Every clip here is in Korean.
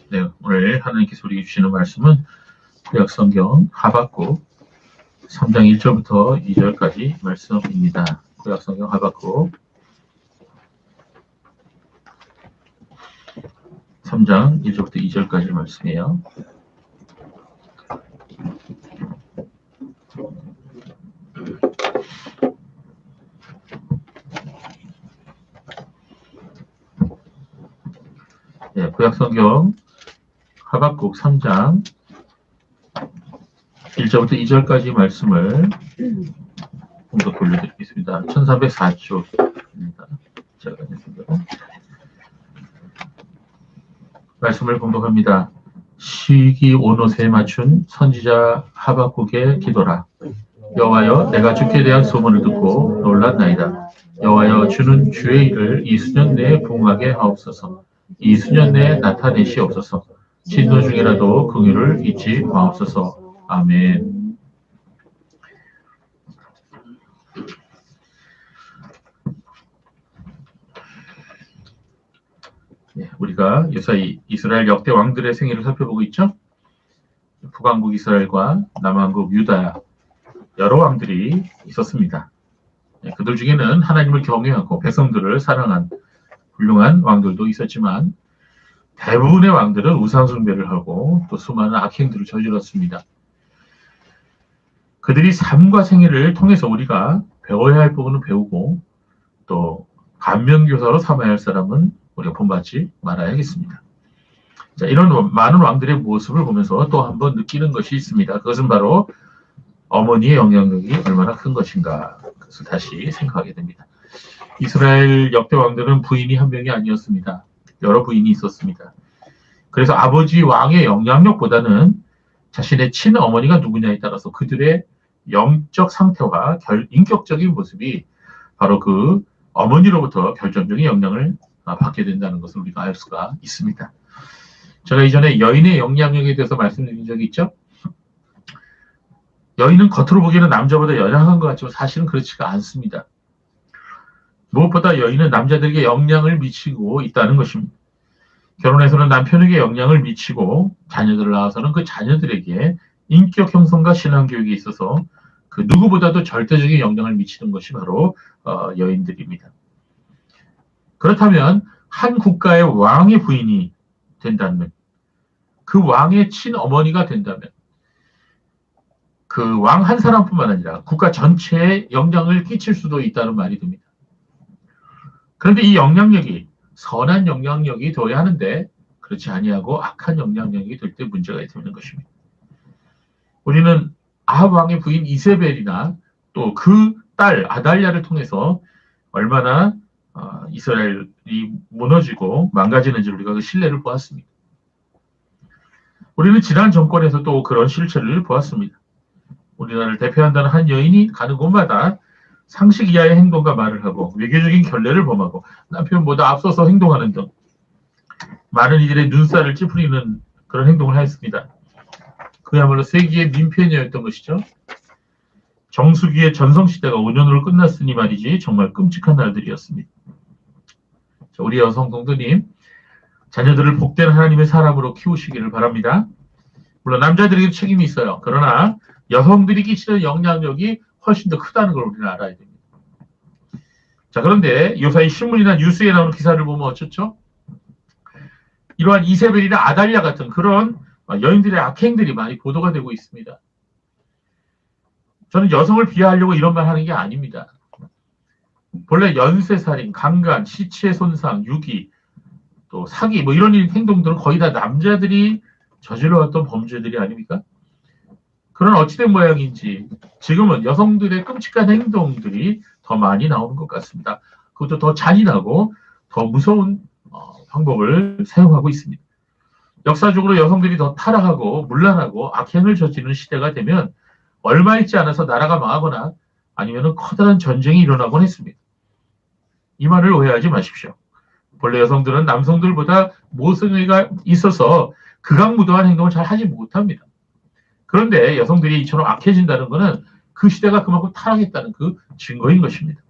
네, 오늘 하나님께서 우리에게 주시는 말씀은 구약성경 하박국 3장 1절부터 2절까지 말씀입니다. 구약성경 하박국 3장 1절부터 2절까지 말씀이에요. 네, 구약성경 하박국 3장 1절부터 2절까지 말씀을 좀 더 돌려드리겠습니다. 1304쪽입니다. 제가 했습니다. 말씀을 공독합니다. 시기 온옷에 맞춘 선지자 하박국의 기도라. 여호와여, 내가 주께 대한 소문을 듣고 놀랐나이다. 여호와여, 주는 주의 일을 이 수년 내에 부응하게 하옵소서. 이 수년 내에 나타내시옵소서. 진노 중이라도 긍휼을 잊지 마옵소서. 아멘. 네, 우리가 요사이 이스라엘 역대 왕들의 생애를 살펴보고 있죠. 북왕국 이스라엘과 남왕국 유다 여러 왕들이 있었습니다. 네, 그들 중에는 하나님을 경외하고 백성들을 사랑한 훌륭한 왕들도 있었지만 대부분의 왕들은 우상숭배를 하고 또 수많은 악행들을 저질렀습니다. 그들이 삶과 생애를 통해서 우리가 배워야 할 부분은 배우고 또 반면교사로 삼아야 할 사람은 우리가 본받지 말아야겠습니다. 자, 이런 많은 왕들의 모습을 보면서 또 한번 느끼는 것이 있습니다. 그것은 바로 어머니의 영향력이 얼마나 큰 것인가. 그것을 다시 생각하게 됩니다. 이스라엘 역대 왕들은 부인이 한 명이 아니었습니다. 여러 부인이 있었습니다. 그래서 아버지 왕의 영향력보다는 자신의 친어머니가 누구냐에 따라서 그들의 영적 상태와 인격적인 모습이 바로 그 어머니로부터 결정적인 영향을 받게 된다는 것을 우리가 알 수가 있습니다. 제가 이전에 여인의 영향력에 대해서 말씀드린 적이 있죠. 여인은 겉으로 보기에는 남자보다 연약한 것 같지만 사실은 그렇지가 않습니다. 무엇보다 여인은 남자들에게 영향을 미치고 있다는 것입니다. 결혼해서는 남편에게 영향을 미치고 자녀들을 낳아서는 그 자녀들에게 인격 형성과 신앙교육에 있어서 그 누구보다도 절대적인 영향을 미치는 것이 바로 여인들입니다. 그렇다면 한 국가의 왕의 부인이 된다면, 그 왕의 친어머니가 된다면 그 왕 한 사람뿐만 아니라 국가 전체에 영향을 끼칠 수도 있다는 말이 됩니다. 그런데 이 영향력이 선한 영향력이 되어야 하는데 그렇지 아니하고 악한 영향력이 될 때 문제가 되는 것입니다. 우리는 아합 왕의 부인 이세벨이나 또 그 딸 아달랴를 통해서 얼마나 이스라엘이 무너지고 망가지는지 우리가 그 신뢰를 보았습니다. 우리는 지난 정권에서 또 그런 실체를 보았습니다. 우리나라를 대표한다는 한 여인이 가는 곳마다 상식 이하의 행동과 말을 하고 외교적인 결례를 범하고 남편보다 앞서서 행동하는 등 많은 이들의 눈살을 찌푸리는 그런 행동을 하였습니다. 그야말로 세기의 민폐녀였던 것이죠. 정수기의 전성시대가 5년으로 끝났으니 말이지 정말 끔찍한 날들이었습니다. 자, 우리 여성 성도님, 자녀들을 복된 하나님의 사람으로 키우시기를 바랍니다. 물론 남자들에게도 책임이 있어요. 그러나 여성들이 끼치는 영향력이 훨씬 더 크다는 걸 우리는 알아야 됩니다. 자, 그런데 요사이 신문이나 뉴스에 나오는 기사를 보면 어쩌죠? 이러한 이세벨이나 아달랴 같은 그런 여인들의 악행들이 많이 보도가 되고 있습니다. 저는 여성을 비하하려고 이런 말 하는 게 아닙니다. 본래 연쇄살인, 강간, 시체 손상, 유기, 또 사기 뭐 이런 행동들은 거의 다 남자들이 저질러왔던 범죄들이 아닙니까? 그런 어찌된 모양인지 지금은 여성들의 끔찍한 행동들이 더 많이 나오는 것 같습니다. 그것도 더 잔인하고 더 무서운 방법을 사용하고 있습니다. 역사적으로 여성들이 더 타락하고 문란하고 악행을 저지르는 시대가 되면 얼마 있지 않아서 나라가 망하거나 아니면 커다란 전쟁이 일어나곤 했습니다. 이 말을 오해하지 마십시오. 본래 여성들은 남성들보다 모성애가 있어서 극악무도한 행동을 잘 하지 못합니다. 그런데 여성들이 이처럼 악해진다는 것은 그 시대가 그만큼 타락했다는 그 증거인 것입니다.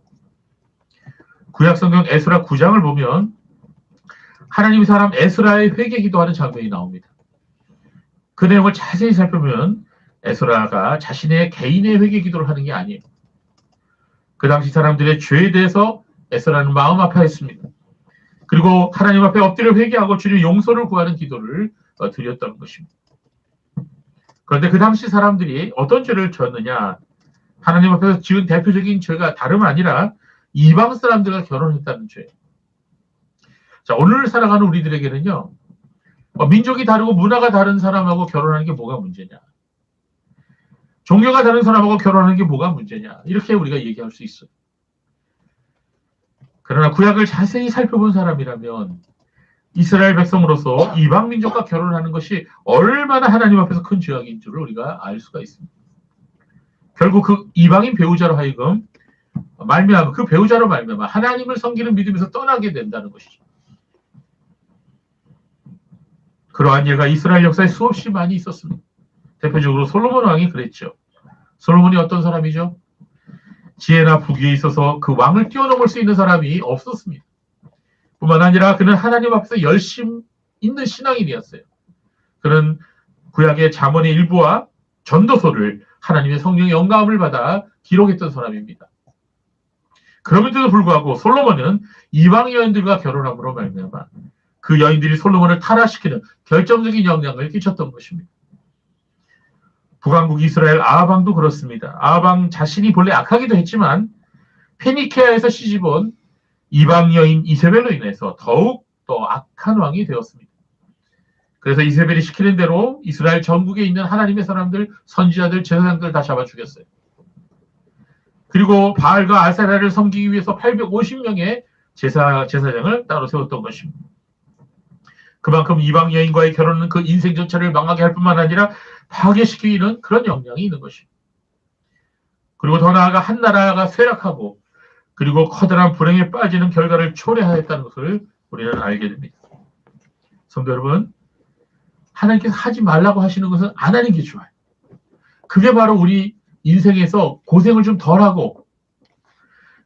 구약성경 에스라 9장을 보면 하나님의 사람 에스라의 회개 기도하는 장면이 나옵니다. 그 내용을 자세히 살펴보면 에스라가 자신의 개인의 회개 기도를 하는 게 아니에요. 그 당시 사람들의 죄에 대해서 에스라는 마음 아파했습니다. 그리고 하나님 앞에 엎드려 회개하고 주님 용서를 구하는 기도를 드렸다는 것입니다. 그런데 그 당시 사람들이 어떤 죄를 지었느냐? 하나님 앞에서 지은 대표적인 죄가 다름 아니라 이방 사람들과 결혼했다는 죄. 자, 오늘 살아가는 우리들에게는요, 민족이 다르고 문화가 다른 사람하고 결혼하는 게 뭐가 문제냐? 종교가 다른 사람하고 결혼하는 게 뭐가 문제냐? 이렇게 우리가 얘기할 수 있어요. 그러나 구약을 자세히 살펴본 사람이라면 이스라엘 백성으로서 이방 민족과 결혼하는 것이 얼마나 하나님 앞에서 큰 죄악인 줄을 우리가 알 수가 있습니다. 결국 그 이방인 배우자로 하여금 말미암아 그 배우자로 말미암아 하나님을 섬기는 믿음에서 떠나게 된다는 것이죠. 그러한 예가 이스라엘 역사에 수없이 많이 있었습니다. 대표적으로 솔로몬 왕이 그랬죠. 솔로몬이 어떤 사람이죠? 지혜나 부귀에 있어서 그 왕을 뛰어넘을 수 있는 사람이 없었습니다. 뿐만 아니라 그는 하나님 앞에서 열심 있는 신앙인이었어요. 그는 구약의 잠언의 일부와 전도서를 하나님의 성령의 영감을 받아 기록했던 사람입니다. 그럼에도 불구하고 솔로몬은 이방 여인들과 결혼함으로 말미암아 그 여인들이 솔로몬을 타락시키는 결정적인 영향을 끼쳤던 것입니다. 북왕국 이스라엘 아하방도 그렇습니다. 아하방 자신이 본래 악하기도 했지만 페니케아에서 시집온 이방 여인 이세벨로 인해서 더욱 더 악한 왕이 되었습니다. 그래서 이세벨이 시키는 대로 이스라엘 전국에 있는 하나님의 사람들, 선지자들, 제사장들 다 잡아 죽였어요. 그리고 바알과 아세라를 섬기기 위해서 850명의 제사장을 따로 세웠던 것입니다. 그만큼 이방 여인과의 결혼은 그 인생 전체를 망하게 할 뿐만 아니라 파괴시키는 그런 영향이 있는 것입니다. 그리고 더 나아가 한 나라가 쇠락하고 그리고 커다란 불행에 빠지는 결과를 초래하였다는 것을 우리는 알게 됩니다. 성도 여러분, 하나님께서 하지 말라고 하시는 것은 안 하는 게 좋아요. 그게 바로 우리 인생에서 고생을 좀 덜하고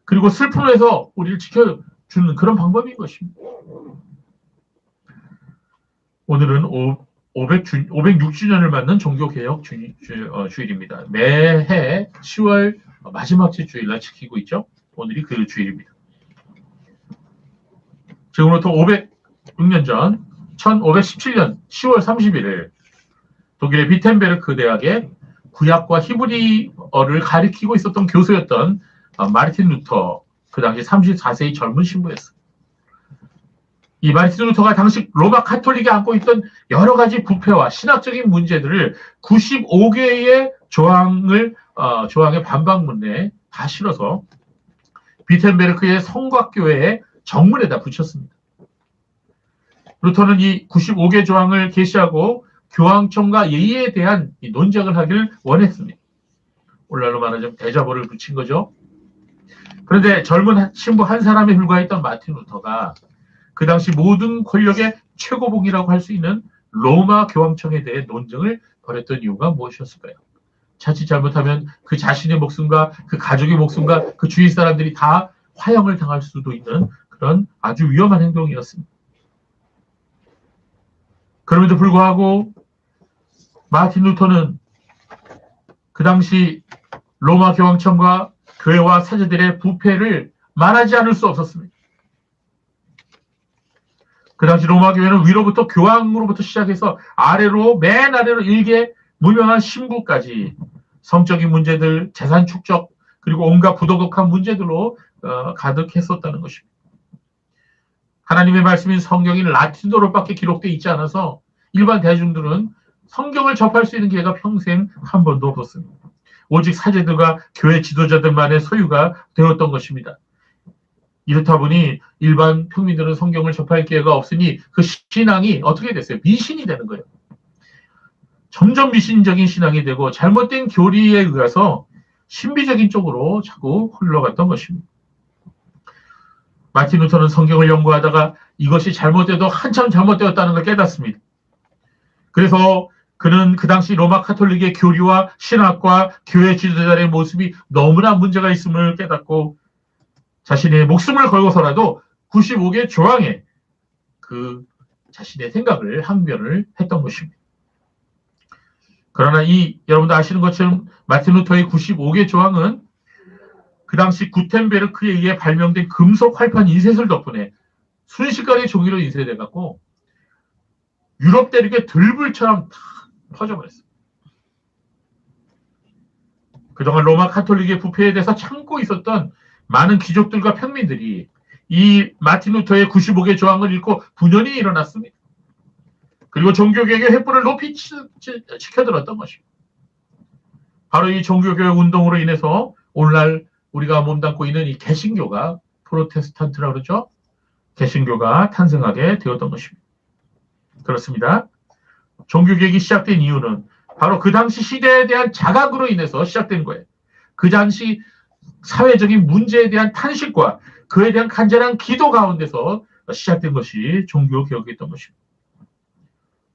그리고 슬픔에서 우리를 지켜주는 그런 방법인 것입니다. 오늘은 506주년을 맞는 종교개혁 주일입니다. 매해 10월 마지막 주 주일날 지키고 있죠. 오늘이 그 주일입니다. 지금부터 506년 전 1517년 10월 31일 독일의 비텐베르크 대학에 구약과 히브리어를 가리키고 있었던 교수였던 마르틴 루터, 그 당시 34세의 젊은 신부였어요. 이 마르틴 루터가 당시 로마 카톨릭이 안고 있던 여러 가지 부패와 신학적인 문제들을 95개의 조항의 반박문에 다 실어서 비텐베르크의 성곽교회의 정문에다 붙였습니다. 루터는 이 95개 조항을 게시하고 교황청과 예의에 대한 논쟁을 하기를 원했습니다. 오늘날로 말하자면 대자보를 붙인 거죠. 그런데 젊은 신부 한 사람에 불과했던 마틴 루터가 그 당시 모든 권력의 최고봉이라고 할 수 있는 로마 교황청에 대해 논쟁을 벌였던 이유가 무엇이었을까요? 자칫 잘못하면 그 자신의 목숨과 그 가족의 목숨과 그 주위 사람들이 다 화형을 당할 수도 있는 그런 아주 위험한 행동이었습니다. 그럼에도 불구하고 마틴 루터는 그 당시 로마 교황청과 교회와 사제들의 부패를 말하지 않을 수 없었습니다. 그 당시 로마 교회는 위로부터 교황으로부터 시작해서 아래로 맨 아래로 일개 무명한 신부까지 성적인 문제들, 재산 축적 그리고 온갖 부도덕한 문제들로 가득했었다는 것입니다. 하나님의 말씀인 성경인 라틴어로밖에 기록되어 있지 않아서 일반 대중들은 성경을 접할 수 있는 기회가 평생 한 번도 없었습니다. 오직 사제들과 교회 지도자들만의 소유가 되었던 것입니다. 이렇다 보니 일반 평민들은 성경을 접할 기회가 없으니 그 신앙이 어떻게 됐어요? 미신이 되는 거예요. 점점 미신적인 신앙이 되고 잘못된 교리에 의해서 신비적인 쪽으로 자꾸 흘러갔던 것입니다. 마틴 루터는 성경을 연구하다가 이것이 잘못돼도 한참 잘못되었다는 걸 깨닫습니다. 그래서 그는 그 당시 로마 카톨릭의 교리와 신학과 교회 지도자들의 모습이 너무나 문제가 있음을 깨닫고 자신의 목숨을 걸고서라도 95개 조항에 그 자신의 생각을 항변을 했던 것입니다. 그러나 여러분도 아시는 것처럼 마틴 루터의 95개 조항은 그 당시 구텐베르크에 의해 발명된 금속 활판 인쇄술 덕분에 순식간에 종이로 인쇄돼갖고 유럽 대륙의 들불처럼 다 퍼져버렸어요. 그동안 로마 카톨릭의 부패에 대해서 참고 있었던 많은 귀족들과 평민들이 이 마틴 루터의 95개 조항을 읽고 분연히 일어났습니다. 그리고 종교개혁의 횃불을 높이 치켜들었던 것입니다. 바로 이 종교개혁 운동으로 인해서 오늘날 우리가 몸담고 있는 이 개신교가 프로테스탄트라고 그러죠. 개신교가 탄생하게 되었던 것입니다. 그렇습니다. 종교개혁이 시작된 이유는 바로 그 당시 시대에 대한 자각으로 인해서 시작된 거예요. 그 당시 사회적인 문제에 대한 탄식과 그에 대한 간절한 기도 가운데서 시작된 것이 종교개혁이었던 것입니다.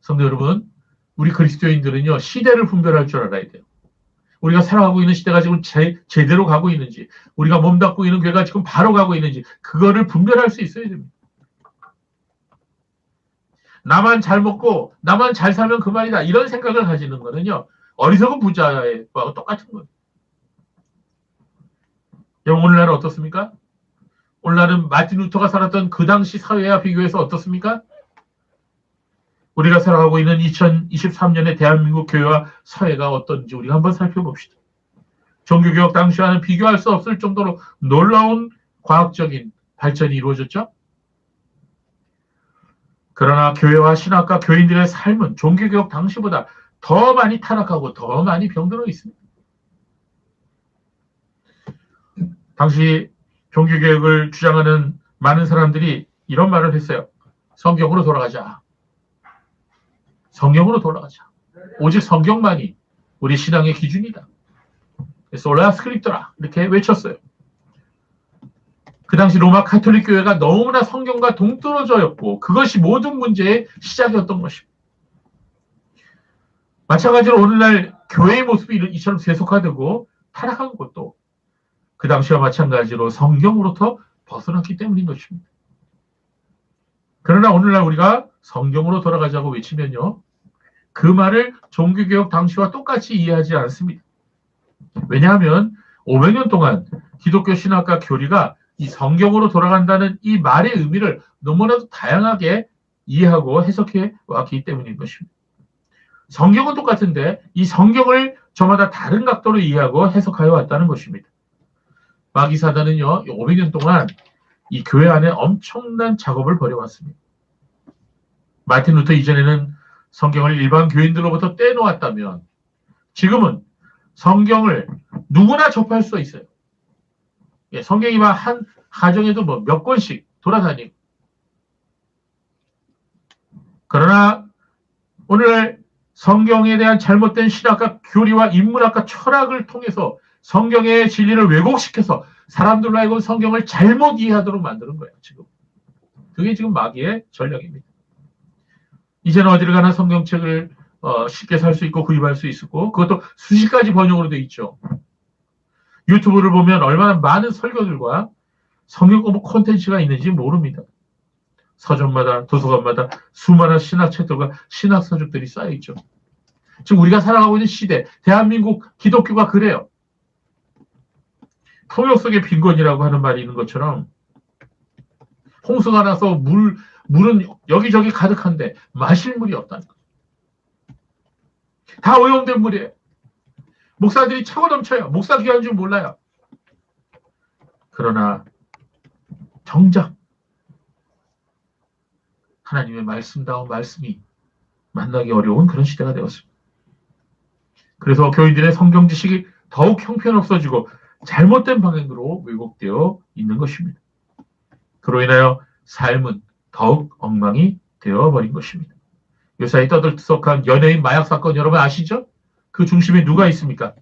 성도 여러분, 우리 그리스도인들은요, 시대를 분별할 줄 알아야 돼요. 우리가 살아가고 있는 시대가 지금 제대로 가고 있는지, 우리가 몸담고 있는 교회가 지금 바로 가고 있는지, 그거를 분별할 수 있어야 됩니다. 나만 잘 먹고, 나만 잘 살면 그만이다. 이런 생각을 가지는 거는요, 어리석은 부자와 똑같은 거예요. 여러분, 오늘날은 어떻습니까? 오늘날은 마틴 루터가 살았던 그 당시 사회와 비교해서 어떻습니까? 우리가 살아가고 있는 2023년의 대한민국 교회와 사회가 어떤지 우리가 한번 살펴봅시다. 종교개혁 당시와는 비교할 수 없을 정도로 놀라운 과학적인 발전이 이루어졌죠. 그러나 교회와 신학과 교인들의 삶은 종교개혁 당시보다 더 많이 타락하고 더 많이 병들어 있습니다. 당시 종교개혁을 주장하는 많은 사람들이 이런 말을 했어요. 성경으로 돌아가자. 성경으로 돌아가자. 오직 성경만이 우리 신앙의 기준이다. 솔라 스크립토라 이렇게 외쳤어요. 그 당시 로마 카톨릭 교회가 너무나 성경과 동떨어져였고 그것이 모든 문제의 시작이었던 것입니다. 마찬가지로 오늘날 교회의 모습이 이처럼 세속화되고 타락한 것도 그 당시와 마찬가지로 성경으로부터 벗어났기 때문인 것입니다. 그러나 오늘날 우리가 성경으로 돌아가자고 외치면요. 그 말을 종교개혁 당시와 똑같이 이해하지 않습니다. 왜냐하면 500년 동안 기독교 신학과 교리가 이 성경으로 돌아간다는 이 말의 의미를 너무나도 다양하게 이해하고 해석해 왔기 때문인 것입니다. 성경은 똑같은데 이 성경을 저마다 다른 각도로 이해하고 해석하여 왔다는 것입니다. 마귀 사단은요, 500년 동안 이 교회 안에 엄청난 작업을 벌여왔습니다. 마틴 루터 이전에는 성경을 일반 교인들로부터 떼놓았다면 지금은 성경을 누구나 접할 수 있어요. 예, 성경이 막 한 가정에도 뭐 몇 권씩 돌아다니고. 그러나 오늘 성경에 대한 잘못된 신학과 교리와 인문학과 철학을 통해서 성경의 진리를 왜곡시켜서 사람들로 하여금 성경을 잘못 이해하도록 만드는 거예요. 지금 그게 지금 마귀의 전략입니다. 이제는 어디를 가나 성경책을 쉽게 살 수 있고 구입할 수 있고 그것도 수십 가지 번역으로 되어 있죠. 유튜브를 보면 얼마나 많은 설교들과 성경 공부 콘텐츠가 있는지 모릅니다. 서점마다 도서관마다 수많은 신학책들과 신학서적들이 쌓여있죠. 지금 우리가 살아가고 있는 시대 대한민국 기독교가 그래요. 통역 속의 빈곤이라고 하는 말이 있는 것처럼 홍수가 나서 물은 여기저기 가득한데 마실 물이 없다는 거예요. 다 오염된 물이에요. 목사들이 차고 넘쳐요. 목사 귀한 줄 몰라요. 그러나 정작 하나님의 말씀다운 말씀이 만나기 어려운 그런 시대가 되었습니다. 그래서 교인들의 성경 지식이 더욱 형편없어지고 잘못된 방향으로 왜곡되어 있는 것입니다. 그로 인하여 삶은 더욱 엉망이 되어버린 것입니다. 요사이 떠들썩한 연예인 마약 사건 여러분 아시죠? 그 중심에 누가 있습니까?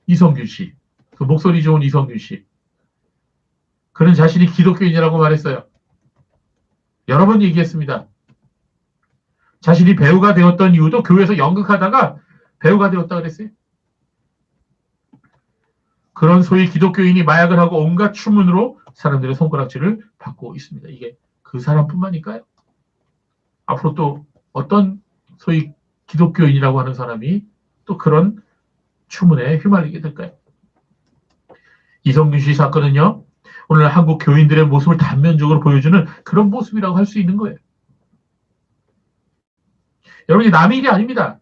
이성균 씨. 그 목소리 좋은 이성균 씨. 그는 자신이 기독교인이라고 말했어요. 여러 번 얘기했습니다. 자신이 배우가 되었던 이유도 교회에서 연극하다가 배우가 되었다 그랬어요. 그런 소위 기독교인이 마약을 하고 온갖 추문으로 사람들의 손가락질을 받고 있습니다. 이게 그 사람뿐만일까요? 앞으로 또 어떤 소위 기독교인이라고 하는 사람이 또 그런 추문에 휘말리게 될까요? 이성균 씨 사건은요, 오늘 한국 교인들의 모습을 단면적으로 보여주는 그런 모습이라고 할 수 있는 거예요. 여러분이 남의 일이 아닙니다.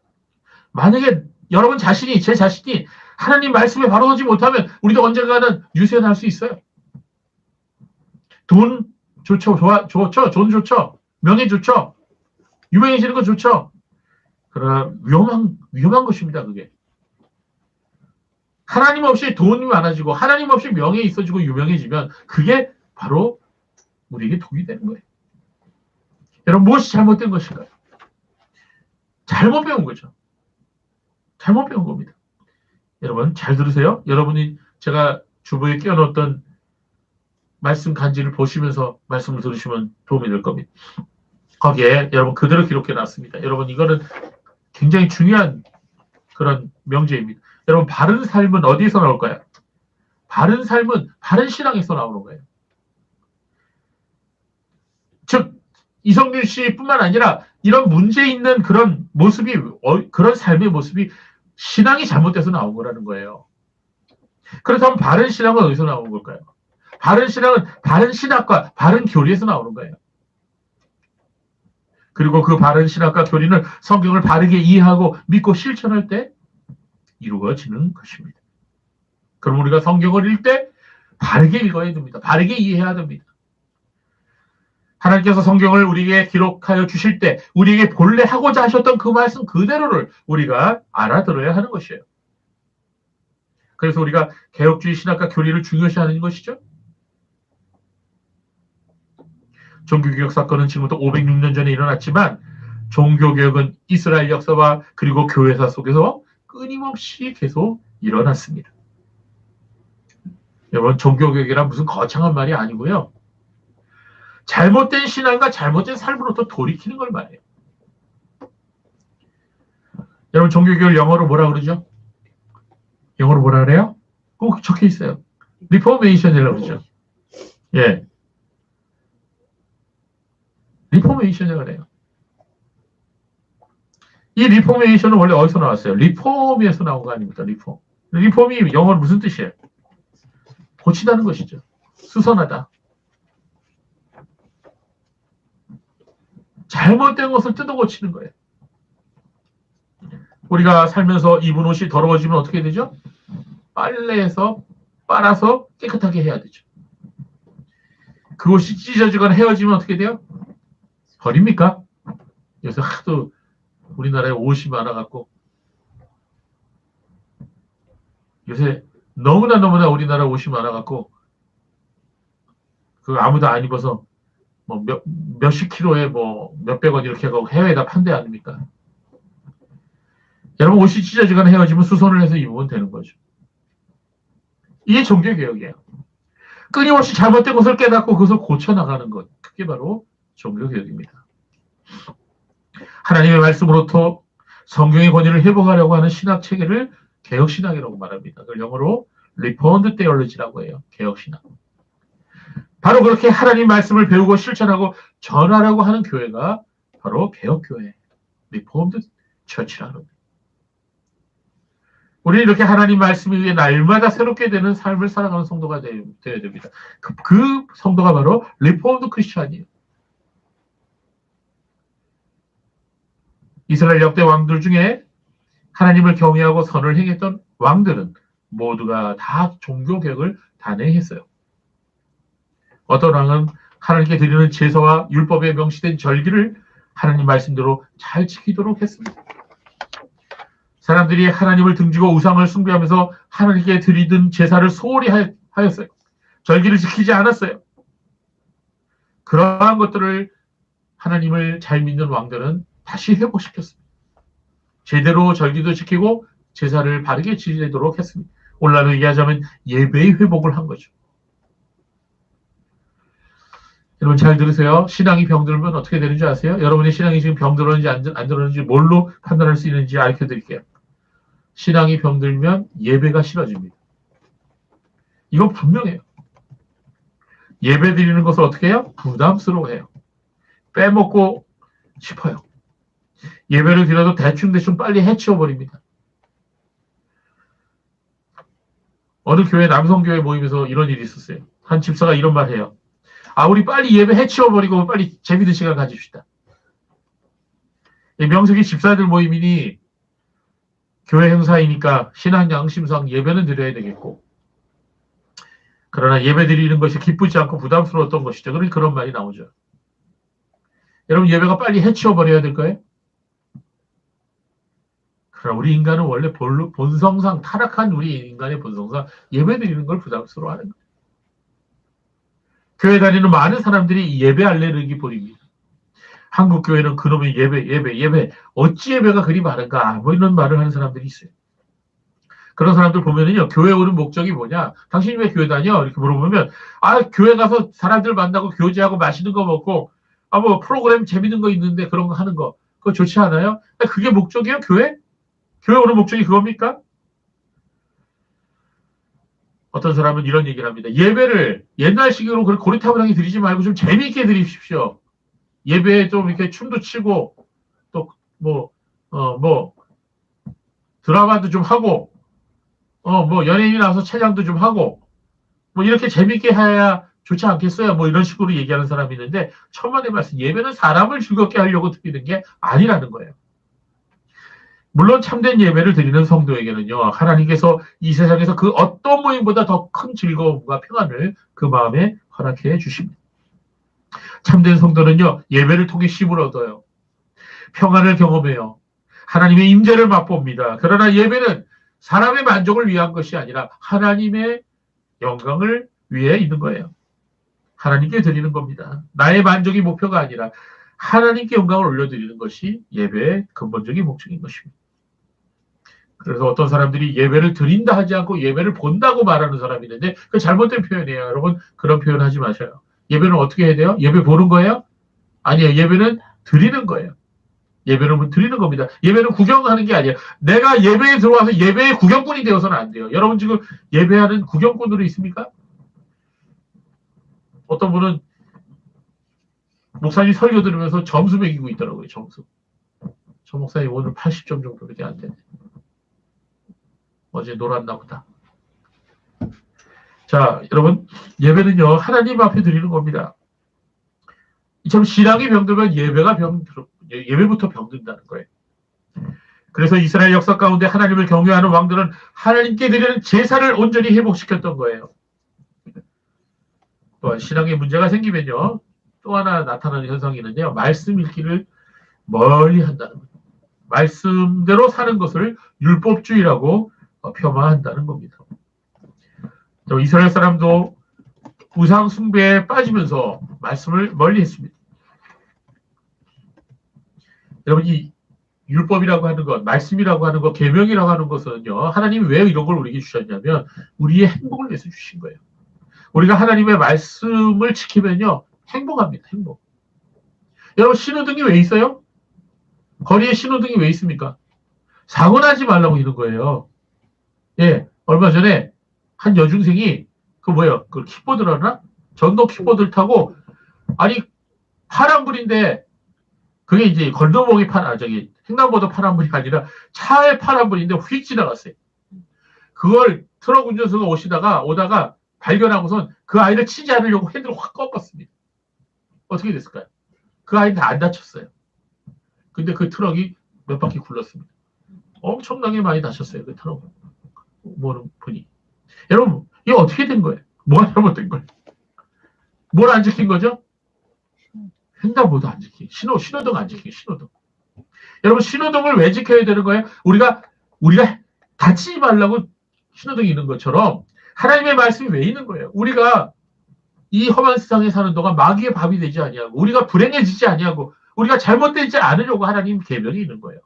만약에 여러분 자신이, 제 자신이 하나님 말씀에 바로 서지 못하면 우리도 언젠가는 유세할 수 있어요. 돈 좋죠, 좋죠, 돈 좋죠, 명예 좋죠, 유명해지는 건 좋죠. 그러나 위험한 것입니다, 그게. 하나님 없이 돈이 많아지고, 하나님 없이 명예 있어지고, 유명해지면, 그게 바로 우리에게 독이 되는 거예요. 여러분, 무엇이 잘못된 것인가요? 잘못 배운 거죠. 잘못 배운 겁니다. 여러분, 잘 들으세요. 여러분이 제가 주부에 끼워놓었던 말씀 간지를 보시면서 말씀을 들으시면 도움이 될 겁니다. 거기에 여러분 그대로 기록해 놨습니다. 여러분, 이거는 굉장히 중요한 그런 명제입니다. 여러분, 바른 삶은 어디에서 나올까요? 바른 삶은 바른 신앙에서 나오는 거예요. 즉, 이성균 씨뿐만 아니라 이런 문제 있는 그런 모습이, 그런 삶의 모습이 신앙이 잘못돼서 나온 거라는 거예요. 그렇다면 바른 신앙은 어디서 나오는 걸까요? 바른 신앙은 바른 신학과 바른 교리에서 나오는 거예요. 그리고 그 바른 신학과 교리는 성경을 바르게 이해하고 믿고 실천할 때 이루어지는 것입니다. 그럼 우리가 성경을 읽을 때 바르게 읽어야 됩니다. 바르게 이해해야 됩니다. 하나님께서 성경을 우리에게 기록하여 주실 때 우리에게 본래 하고자 하셨던 그 말씀 그대로를 우리가 알아들어야 하는 것이에요. 그래서 우리가 개혁주의 신학과 교리를 중요시하는 것이죠. 종교개혁 사건은 지금부터 506년 전에 일어났지만 종교개혁은 이스라엘 역사와 그리고 교회사 속에서 끊임없이 계속 일어났습니다. 여러분, 종교개혁이란 무슨 거창한 말이 아니고요. 잘못된 신앙과 잘못된 삶으로부터 돌이키는 걸 말해요. 여러분, 종교개혁을 영어로 뭐라 그러죠? 영어로 뭐라 그래요? 꼭 적혀 있어요. 리포메이션이라고 그러죠. 예. 리포메이션이라고 그래요. 이 리포메이션은 원래 어디서 나왔어요? 리폼에서 나온 거 아닙니까? 리폼. 리폼이 영어로 무슨 뜻이에요? 고치다는 것이죠. 수선하다. 잘못된 것을 뜯어 고치는 거예요. 우리가 살면서 입은 옷이 더러워지면 어떻게 되죠? 빨래해서 빨아서 깨끗하게 해야 되죠. 그 옷이 찢어지거나 헤어지면 어떻게 돼요? 버립니까? 요새 하도 우리나라에 옷이 많아갖고 요새 너무나 우리나라 옷이 많아갖고 그 아무도 안 입어서 뭐 몇십 킬로에 뭐 몇백 원 이렇게 하고 해외에다 판대 아닙니까? 여러분, 옷이 찢어지거나 헤어지면 수선을 해서 입으면 되는 거죠. 이게 종교개혁이에요. 끊임없이 잘못된 것을 깨닫고 그것을 고쳐나가는 것. 그게 바로 종교개혁입니다. 하나님의 말씀으로부터 성경의 권위를 회복하려고 하는 신학체계를 개혁신학이라고 말합니다. 그걸 영어로 Reformed Theology라고 해요. 개혁신학. 바로 그렇게 하나님 말씀을 배우고 실천하고 전하라고 하는 교회가 바로 개혁교회, Reformed Church라는 겁니다. 우리는 이렇게 하나님 말씀에 의해 날마다 새롭게 되는 삶을 살아가는 성도가 되어야 됩니다. 그 성도가 바로 Reformed Christian이에요. 이스라엘 역대 왕들 중에 하나님을 경외하고 선을 행했던 왕들은 모두가 다 종교개혁을 단행했어요. 어떤 왕은 하나님께 드리는 제사와 율법에 명시된 절기를 하나님 말씀대로 잘 지키도록 했습니다. 사람들이 하나님을 등지고 우상을 숭배하면서 하나님께 드리던 제사를 소홀히 하였어요. 절기를 지키지 않았어요. 그러한 것들을 하나님을 잘 믿는 왕들은 다시 회복시켰습니다. 제대로 절기도 지키고 제사를 바르게 지내도록 했습니다. 오늘날로 얘기하자면 예배의 회복을 한 거죠. 여러분, 잘 들으세요. 신앙이 병들면 어떻게 되는지 아세요? 여러분의 신앙이 지금 병들었는지 안 들었는지 뭘로 판단할 수 있는지 알려 드릴게요. 신앙이 병들면 예배가 싫어집니다. 이건 분명해요. 예배 드리는 것을 어떻게 해요? 부담스러워해요. 빼먹고 싶어요. 예배를 드려도 대충 빨리 해치워버립니다. 어느 교회 남성교회 모임에서 이런 일이 있었어요. 한 집사가 이런 말 해요. 우리 빨리 예배 해치워버리고 빨리 재밌는 시간 가집시다. 명색이 집사들 모임이니 교회 행사이니까 신앙 양심상 예배는 드려야 되겠고, 그러나 예배 드리는 것이 기쁘지 않고 부담스러웠던 것이죠. 그런 말이 나오죠. 여러분, 예배가 빨리 해치워버려야 될까요? 그러나 우리 인간은 원래 본성상, 타락한 우리 인간의 본성상 예배 드리는 걸 부담스러워하는 거예요. 교회 다니는 많은 사람들이 예배 알레르기 보입니다. 한국 교회는 그놈의 예배, 어찌 예배가 그리 많은가, 뭐 이런 말을 하는 사람들이 있어요. 그런 사람들 보면은요, 교회 오는 목적이 뭐냐? 당신이 왜 교회 다녀? 이렇게 물어보면, 교회 가서 사람들 만나고 교제하고 맛있는 거 먹고, 뭐 프로그램 재밌는 거 있는데 그런 거 하는 거, 그거 좋지 않아요? 그게 목적이에요, 교회? 교회 오는 목적이 그겁니까? 어떤 사람은 이런 얘기를 합니다. 예배를 옛날식으로 고리타분하게 드리지 말고 좀 재미있게 드리십시오. 예배에 좀 이렇게 춤도 치고, 또, 드라마도 좀 하고, 연예인이 나와서 찬양도 좀 하고, 이렇게 재밌게 해야 좋지 않겠어요? 이런 식으로 얘기하는 사람이 있는데, 천만의 말씀, 예배는 사람을 즐겁게 하려고 드리는 게 아니라는 거예요. 물론 참된 예배를 드리는 성도에게는요, 하나님께서 이 세상에서 그 어떤 모임보다 더 큰 즐거움과 평안을 그 마음에 허락해 주십니다. 참된 성도는요, 예배를 통해 쉼을 얻어요. 평안을 경험해요. 하나님의 임재를 맛봅니다. 그러나 예배는 사람의 만족을 위한 것이 아니라 하나님의 영광을 위해 있는 거예요. 하나님께 드리는 겁니다. 나의 만족이 목표가 아니라 하나님께 영광을 올려드리는 것이 예배의 근본적인 목적인 것입니다. 그래서 어떤 사람들이 예배를 드린다 하지 않고 예배를 본다고 말하는 사람이 있는데 그게 잘못된 표현이에요. 여러분, 그런 표현 하지 마셔요. 예배는 어떻게 해야 돼요? 예배 보는 거예요? 아니에요. 예배는 드리는 거예요. 예배는 드리는 겁니다. 예배는 구경하는 게 아니에요. 내가 예배에 들어와서 예배의 구경꾼이 되어서는 안 돼요. 여러분 지금 예배하는 구경꾼으로 있습니까? 어떤 분은 목사님 설교 들으면서 점수 매기고 있더라고요. 점수. 저 목사님 오늘 80점 정도밖에 안 되네. 어제 놀았나 보다. 자, 여러분, 예배는요, 하나님 앞에 드리는 겁니다. 참, 신앙이 병들면 예배부터 병든다는 거예요. 그래서 이스라엘 역사 가운데 하나님을 경외하는 왕들은 하나님께 드리는 제사를 온전히 회복시켰던 거예요. 또한 신앙에 문제가 생기면요, 또 하나 나타나는 현상이 있는데요, 말씀 읽기를 멀리 한다는 거예요. 말씀대로 사는 것을 율법주의라고 폄하한다는 겁니다. 이스라엘 사람도 우상 숭배에 빠지면서 말씀을 멀리 했습니다. 여러분, 이 율법이라고 하는 것, 말씀이라고 하는 것, 계명이라고 하는 것은요, 하나님이 왜 이런 걸 우리에게 주셨냐면 우리의 행복을 위해서 주신 거예요. 우리가 하나님의 말씀을 지키면요, 행복합니다. 행복. 여러분, 신호등이 왜 있어요? 거리에 신호등이 왜 있습니까? 사고 나지 말라고 있는 거예요. 예, 얼마 전에 한 여중생이 그 킥보드를 하나? 전동 킥보드를 타고, 아니, 파란불인데, 그게 이제 건너목이 횡단보도 파란불이 아니라 차에 파란불인데 휙 지나갔어요. 그걸 트럭 운전수가 오다가 발견하고선 그 아이를 치지 않으려고 핸들을 확 꺾었습니다. 어떻게 됐을까요? 그 아이는 다 안 다쳤어요. 근데 그 트럭이 몇 바퀴 굴렀습니다. 엄청나게 많이 다쳤어요. 그 트럭은. 모르는 분이. 여러분, 이게 어떻게 된 거예요? 뭐가 잘못된 거예요? 뭘 안 지킨 거죠? 횡단보도 안 지키기. 신호등 안 지키기. 신호등. 여러분, 신호등을 왜 지켜야 되는 거예요? 우리가 다치지 말라고 신호등이 있는 것처럼 하나님의 말씀이 왜 있는 거예요? 우리가 이 험한 세상에 사는 동안 마귀의 밥이 되지 아니하고 우리가 불행해지지 아니하고 우리가 잘못되지 않으려고 하나님 계명이 있는 거예요.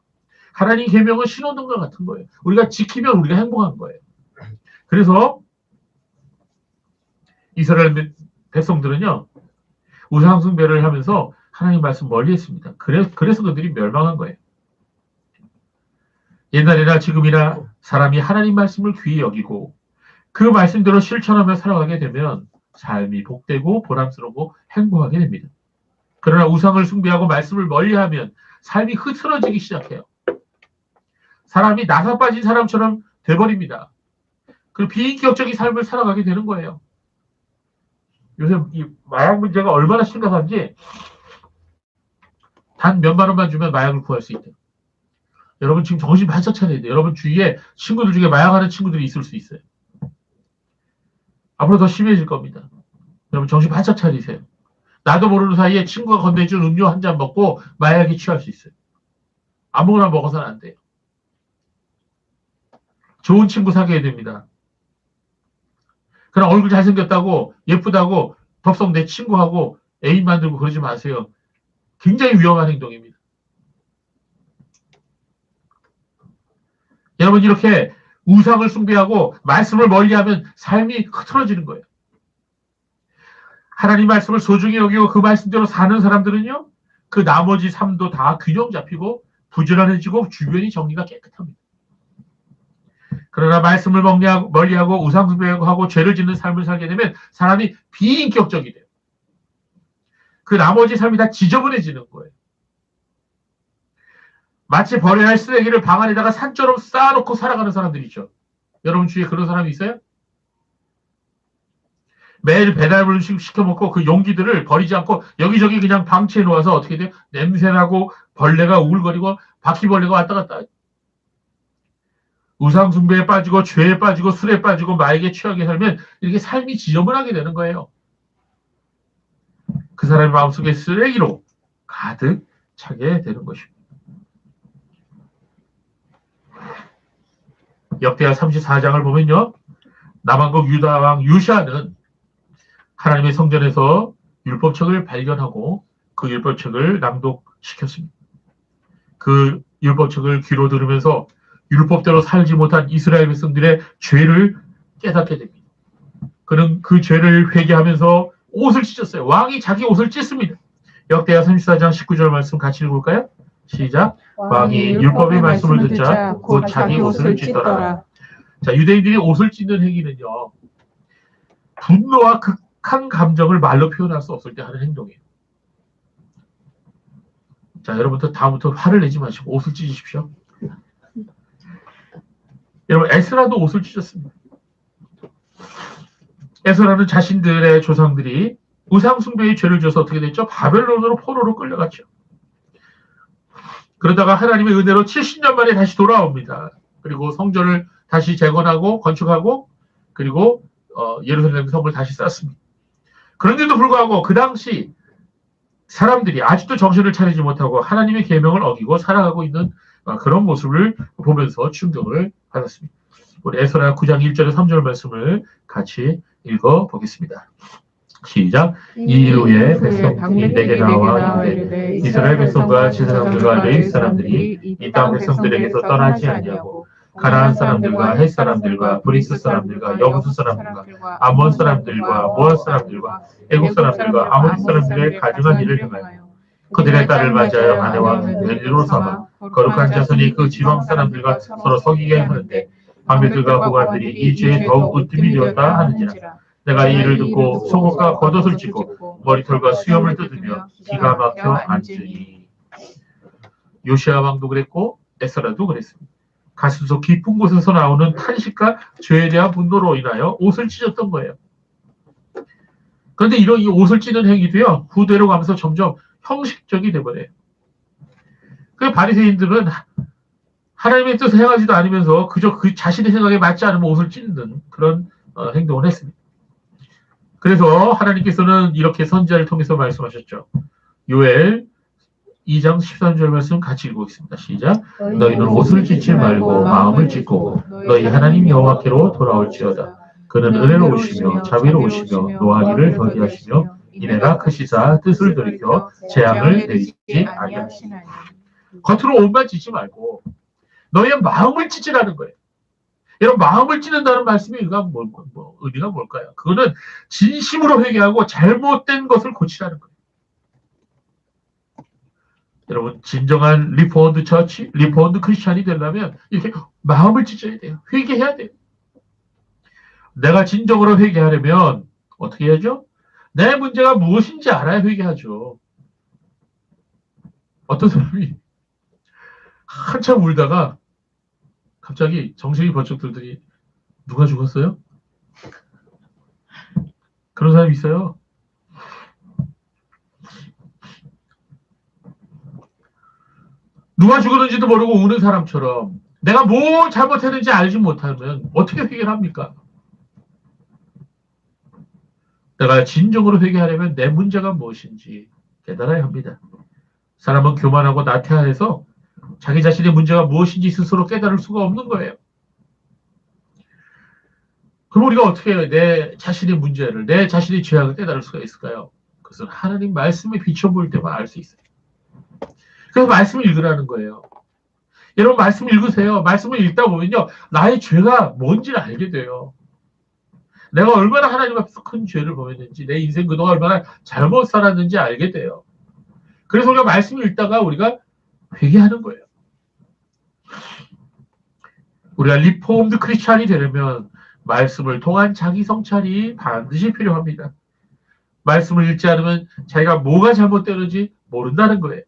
하나님 계명은 신호등과 같은 거예요. 우리가 지키면 우리가 행복한 거예요. 그래서 이스라엘 백성들은요, 우상 숭배를 하면서 하나님 말씀 멀리 했습니다. 그래서 그들이 멸망한 거예요. 옛날이나 지금이나 사람이 하나님 말씀을 귀히 여기고 그 말씀대로 실천하며 살아가게 되면 삶이 복되고 보람스럽고 행복하게 됩니다. 그러나 우상을 숭배하고 말씀을 멀리하면 삶이 흐트러지기 시작해요. 사람이 나사 빠진 사람처럼 돼버립니다. 그리고 비인격적인 삶을 살아가게 되는 거예요. 요새 이 마약 문제가 얼마나 심각한지 단 몇만 원만 주면 마약을 구할 수 있대요. 여러분 지금 정신 바짝 차려야 돼요. 여러분 주위에 친구들 중에 마약하는 친구들이 있을 수 있어요. 앞으로 더 심해질 겁니다. 여러분 정신 바짝 차리세요. 나도 모르는 사이에 친구가 건네준 음료 한 잔 먹고 마약에 취할 수 있어요. 아무거나 먹어서는 안 돼요. 좋은 친구 사귀어야 됩니다. 그냥 얼굴 잘생겼다고 예쁘다고 덥석 내 친구하고 애인 만들고 그러지 마세요. 굉장히 위험한 행동입니다. 여러분 이렇게 우상을 숭배하고 말씀을 멀리하면 삶이 흐트러지는 거예요. 하나님 말씀을 소중히 여기고 그 말씀대로 사는 사람들은요. 그 나머지 삶도 다 균형 잡히고 부지런해지고 주변이 정리가 깨끗합니다. 그러나 말씀을 멀리하고 우상 숭배하고 죄를 짓는 삶을 살게 되면 사람이 비인격적이 돼요. 그 나머지 삶이 다 지저분해지는 거예요. 마치 버려야 할 쓰레기를 방 안에다가 산처럼 쌓아놓고 살아가는 사람들이죠. 여러분 주위에 그런 사람이 있어요? 매일 배달 음식 시켜먹고 그 용기들을 버리지 않고 여기저기 그냥 방치해 놓아서 어떻게 돼요? 냄새나고 벌레가 우글거리고 바퀴벌레가 왔다 갔다. 우상 숭배에 빠지고 죄에 빠지고 술에 빠지고 마약에 취하게 살면 이렇게 삶이 지저분하게 되는 거예요. 그 사람의 마음속에 쓰레기로 가득 차게 되는 것입니다. 역대하 34장을 보면요. 남왕국 유다 왕 요시아는 하나님의 성전에서 율법책을 발견하고 그 율법책을 낭독시켰습니다. 그 율법책을 귀로 들으면서 율법대로 살지 못한 이스라엘 백성들의 죄를 깨닫게 됩니다. 그는 그 죄를 회개하면서 옷을 찢었어요. 왕이 자기 옷을 찢습니다. 역대하 34장 19절 말씀 같이 읽을까요? 시작. 왕이 율법의 말씀을 듣자 곧 자기 옷을 찢더라. 자, 유대인들이 옷을 찢는 행위는요. 분노와 극한 감정을 말로 표현할 수 없을 때 하는 행동이에요. 자, 여러분들 다음부터 화를 내지 마시고 옷을 찢으십시오. 여러분 에스라도 옷을 찢었습니다. 에스라는 자신들의 조상들이 우상 숭배의 죄를 져서 어떻게 됐죠? 바벨론으로 포로로 끌려갔죠. 그러다가 하나님의 은혜로 70년 만에 다시 돌아옵니다. 그리고 성전을 다시 재건하고 건축하고 그리고 예루살렘 성을 다시 쌓습니다. 그런데도 불구하고 그 당시 사람들이 아직도 정신을 차리지 못하고 하나님의 계명을 어기고 살아가고 있는 그런 모습을 보면서 충격을 받았습니다. 우리 에스라 9장 1절에 3절 말씀을 같이 읽어보겠습니다. 시작. 이 일 후에 백성이 내게 나와 이르되 이스라엘 백성과 지사람들과 레위 사람들이 이 땅 백성들에게서 떠나지 아니하고 가나안 사람들과 헷 사람들과 브리스 사람들과 여부수 사람들과 암몬 사람들과 모압 사람들과 애국 사람들과 아모리 사람들의 가증한 일을 행하여 그들의 딸을 맞이하여 아내와 멜리로 삼아 거룩한 자손이 그 지방 사람들과 서로 속이게 하는데 방배들과 보관들이 이 죄에 더욱 으뜸이 되었다 하느니라. 내가 이 일을 듣고 속옷과 겉옷을 찢고 머리털과 수염을 뜯으며 기가 막혀 앉으니. 요시아 왕도 그랬고 에스라도 그랬습니다. 가슴속 깊은 곳에서 나오는 탄식과 죄에 대한 분노로 인하여 옷을 찢었던 거예요. 그런데 이런 이 옷을 찢는 행위도요. 후대로 가면서 점점 형식적이 돼버려요. 그 바리새인들은 하나님의 뜻을 행하지도 않으면서 그저 그 자신의 생각에 맞지 않으면 옷을 찢는 그런 행동을 했습니다. 그래서 하나님께서는 이렇게 선지자를 통해서 말씀하셨죠. 요엘 2장 13절 말씀 같이 읽어보겠습니다. 시작. 너희는 옷을 찢지 말고 마음을 찢고 너희 하나님 여호와께로 돌아올지어다. 그는 은혜로우시며 자비로우시며 노하기를 더디하시며 이내가 크시사 뜻을 돌이켜 재앙을 내리지 아니하시나니. 겉으로 옷만 찢지 말고 너희의 마음을 찢으라는 거예요. 여러분 마음을 찢는다는 말씀의 의미가 뭘까요? 그거는 진심으로 회개하고 잘못된 것을 고치라는 거예요. 여러분 진정한 리포먼드 처치, 리포먼드 크리스찬이 되려면 이렇게 마음을 찢어야 돼요. 회개해야 돼요. 내가 진정으로 회개하려면 어떻게 해야죠? 내 문제가 무엇인지 알아야 회개하죠. 어떤 사람이 한참 울다가 갑자기 정신이 번쩍 들더니 누가 죽었어요? 그런 사람이 있어요. 누가 죽었는지도 모르고 우는 사람처럼 내가 뭘 잘못했는지 알지 못하면 어떻게 회개합니까? 내가 진정으로 회개하려면 내 문제가 무엇인지 깨달아야 합니다. 사람은 교만하고 나태해서 자기 자신의 문제가 무엇인지 스스로 깨달을 수가 없는 거예요. 그럼 우리가 어떻게 내 자신의 문제를, 내 자신의 죄악을 깨달을 수가 있을까요? 그것은 하나님 말씀에 비춰볼 때만 알 수 있어요. 그래서 말씀을 읽으라는 거예요. 여러분 말씀 읽으세요. 말씀을 읽다 보면요. 나의 죄가 뭔지를 알게 돼요. 내가 얼마나 하나님 앞에서 큰 죄를 범했는지, 내 인생 그동안 얼마나 잘못 살았는지 알게 돼요. 그래서 우리가 말씀을 읽다가 우리가 회개하는 거예요. 우리가 리포음드 크리스찬이 되려면 말씀을 통한 자기 성찰이 반드시 필요합니다. 말씀을 읽지 않으면 자기가 뭐가 잘못되는지 모른다는 거예요.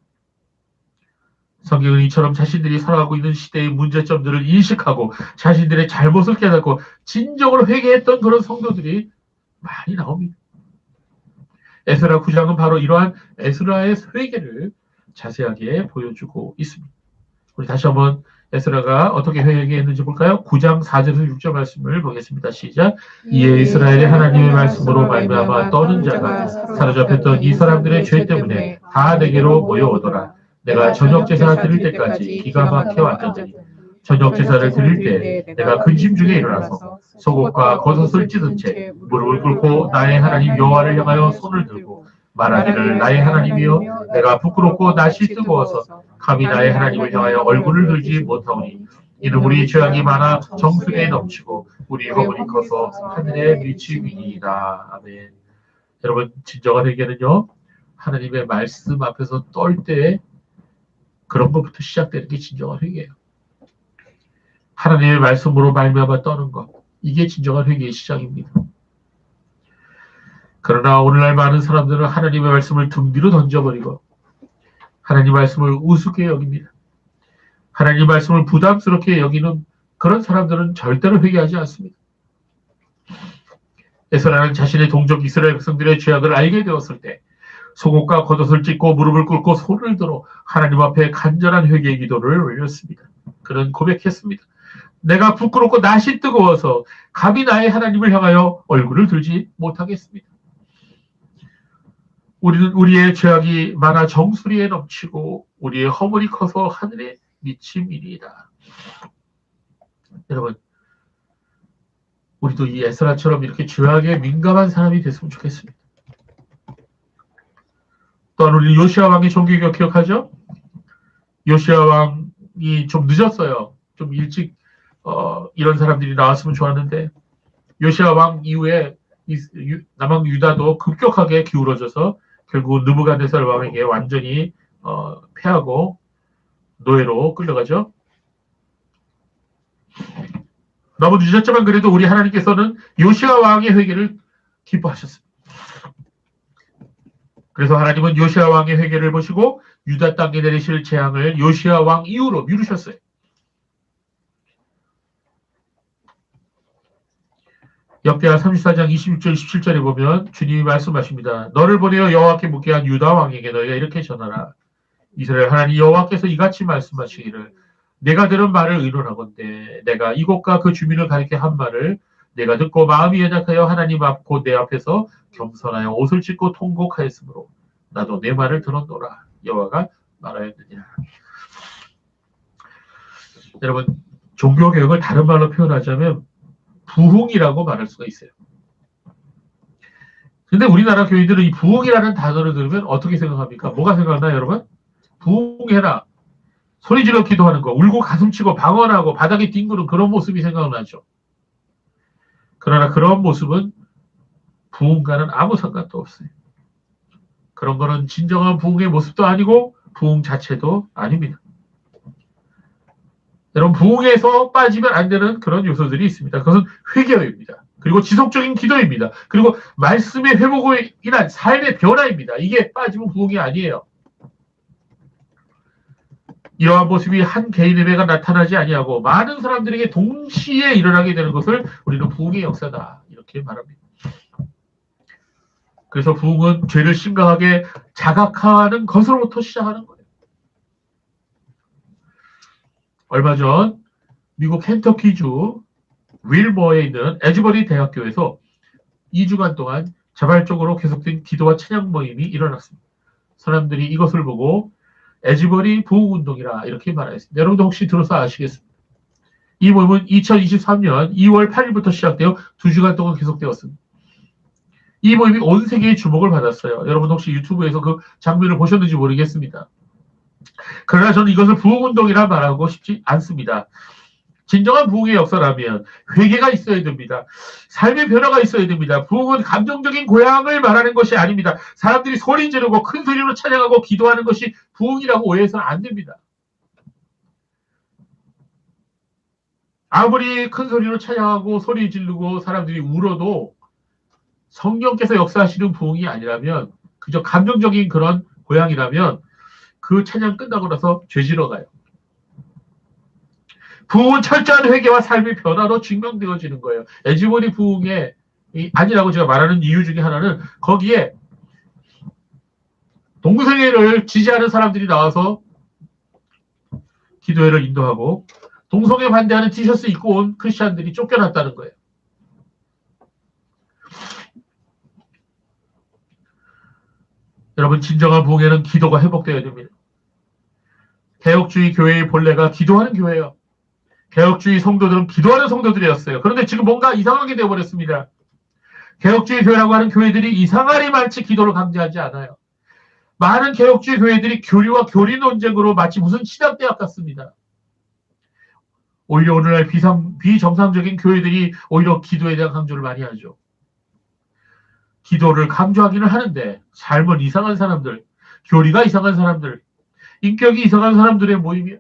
성경은 이처럼 자신들이 살아가고 있는 시대의 문제점들을 인식하고 자신들의 잘못을 깨닫고 진정으로 회개했던 그런 성도들이 많이 나옵니다. 에스라 9장은 바로 이러한 에스라의 회개를 자세하게 보여주고 있습니다. 우리 다시 한번 에스라가 어떻게 회개했는지 볼까요? 9장 4절에서 6절 말씀을 보겠습니다. 시작. 이에 이스라엘의 하나님의 말씀으로 말미암아 떠는 자가 사로잡혔던 이 사람들의 죄 때문에 다 내게로 모여오더라. 내가 저녁 제사 드릴 때까지 기가 막혀 왔더니 저녁 제사를 드릴 때 내가 근심 중에 일어나서 속옷과 겉옷을 찢은 채 무릎을 꿇고 나의 하나님 여호와를 향하여 손을 들고 말하기를 나의 하나님이여 내가 부끄럽고 낯이 뜨거워서 감히 나의 하나님을 향하여 얼굴을 들지 못하오니 이는 우리 죄악이 많아 정수리에 넘치고 우리 허물이 커서 하늘에 미치니이다. 아멘. 여러분 진정한 회개는요 하나님의 말씀 앞에서 떨 때 그런 것부터 시작되는 게 진정한 회개예요. 하나님의 말씀으로 말미암아 떠는 것 이게 진정한 회개의 시작입니다. 그러나 오늘날 많은 사람들은 하나님의 말씀을 등 뒤로 던져버리고 하나님 말씀을 우습게 여깁니다. 하나님 말씀을 부담스럽게 여기는 그런 사람들은 절대로 회개하지 않습니다. 에스라는 자신의 동족 이스라엘 백성들의 죄악을 알게 되었을 때 속옷과 겉옷을 찢고 무릎을 꿇고 손을 들어 하나님 앞에 간절한 회개의 기도를 올렸습니다. 그는 고백했습니다. 내가 부끄럽고 낯이 뜨거워서 감히 나의 하나님을 향하여 얼굴을 들지 못하겠습니다. 우리는 우리의 죄악이 많아 정수리에 넘치고 우리의 허물이 커서 하늘에 미침이니이다. 여러분 우리도 이 에스라처럼 이렇게 죄악에 민감한 사람이 됐으면 좋겠습니다. 또한 우리 요시야 왕의 종교 기억하죠? 요시야 왕이 좀 늦었어요. 좀 일찍 이런 사람들이 나왔으면 좋았는데 요시야 왕 이후에 남왕 유다도 급격하게 기울어져서 결국 느부갓네살 왕에게 완전히 패하고 노예로 끌려가죠. 너무 늦었지만 그래도 우리 하나님께서는 요시야 왕의 회개를 기뻐하셨습니다. 그래서 하나님은 요시야 왕의 회개를 보시고 유다 땅에 내리실 재앙을 요시야 왕 이후로 미루셨어요. 역대하 34장 26절 27절에 보면 주님이 말씀하십니다. 너를 보내어 여호와께 묻게 한 유다 왕에게 너희가 이렇게 전하라. 이스라엘 하나님 여호와께서 이같이 말씀하시기를 내가 들은 말을 의논하건대 내가 이곳과 그 주민을 가리켜 한 말을 내가 듣고 마음이 연약하여 하나님 앞 곧 내 앞에서 겸손하여 옷을 찢고 통곡하였으므로 나도 내 말을 들었노라. 여호와가 말하였느니라. 여러분 종교개혁을 다른 말로 표현하자면 부흥이라고 말할 수가 있어요. 근데 우리나라 교인들은 이 부흥이라는 단어를 들으면 어떻게 생각합니까? 뭐가 생각나요, 여러분? 부흥해라. 소리 질러 기도하는 거, 울고 가슴치고 방언하고 바닥에 뒹구는 그런 모습이 생각나죠. 그러나 그런 모습은 부흥과는 아무 상관도 없어요. 그런 거는 진정한 부흥의 모습도 아니고 부흥 자체도 아닙니다. 여러분 부흥에서 빠지면 안 되는 그런 요소들이 있습니다. 그것은 회개입니다. 그리고 지속적인 기도입니다. 그리고 말씀의 회복으로 인한 삶의 변화입니다. 이게 빠지면 부흥이 아니에요. 이러한 모습이 한 개인에게가 나타나지 아니하고 많은 사람들에게 동시에 일어나게 되는 것을 우리는 부흥의 역사다 이렇게 말합니다. 그래서 부흥은 죄를 심각하게 자각하는 것으로부터 시작하는 거예요. 얼마 전 미국 켄터키주 윌머에 있는 에즈버리 대학교에서 2주간 동안 자발적으로 계속된 기도와 찬양 모임이 일어났습니다. 사람들이 이것을 보고 에즈버리 부흥운동이라 이렇게 말하였습니다. 여러분도 혹시 들어서 아시겠습니다. 이 모임은 2023년 2월 8일부터 시작되어 2주간 동안 계속되었습니다. 이 모임이 온 세계의 주목을 받았어요. 여러분 혹시 유튜브에서 그 장면을 보셨는지 모르겠습니다. 그러나 저는 이것을 부흥운동이라 말하고 싶지 않습니다. 진정한 부흥의 역사라면 회개가 있어야 됩니다. 삶의 변화가 있어야 됩니다. 부흥은 감정적인 고향을 말하는 것이 아닙니다. 사람들이 소리 지르고 큰 소리로 찬양하고 기도하는 것이 부흥이라고 오해해서는 안 됩니다. 아무리 큰 소리로 찬양하고 소리 지르고 사람들이 울어도 성령께서 역사하시는 부흥이 아니라면 그저 감정적인 그런 고향이라면 그 찬양 끝나고 나서 죄지러 가요. 부흥은 철저한 회개와 삶의 변화로 증명되어지는 거예요. 에즈버리 부흥이 아니라고 제가 말하는 이유 중에 하나는 거기에 동성애를 지지하는 사람들이 나와서 기도회를 인도하고 동성애 반대하는 티셔츠 입고 온 크리스찬들이 쫓겨났다는 거예요. 여러분 진정한 부흥에는 기도가 회복되어야 됩니다. 개혁주의 교회의 본래가 기도하는 교회예요. 개혁주의 성도들은 기도하는 성도들이었어요. 그런데 지금 뭔가 이상하게 되어버렸습니다. 개혁주의 교회라고 하는 교회들이 이상하리 많지 기도를 강조하지 않아요. 많은 개혁주의 교회들이 교리와 교리 논쟁으로 마치 무슨 신학대학 같습니다. 오히려 오늘날 비정상적인 교회들이 오히려 기도에 대한 강조를 많이 하죠. 기도를 강조하기는 하는데 삶은 이상한 사람들, 교리가 이상한 사람들, 인격이 이상한 사람들의 모임이에요.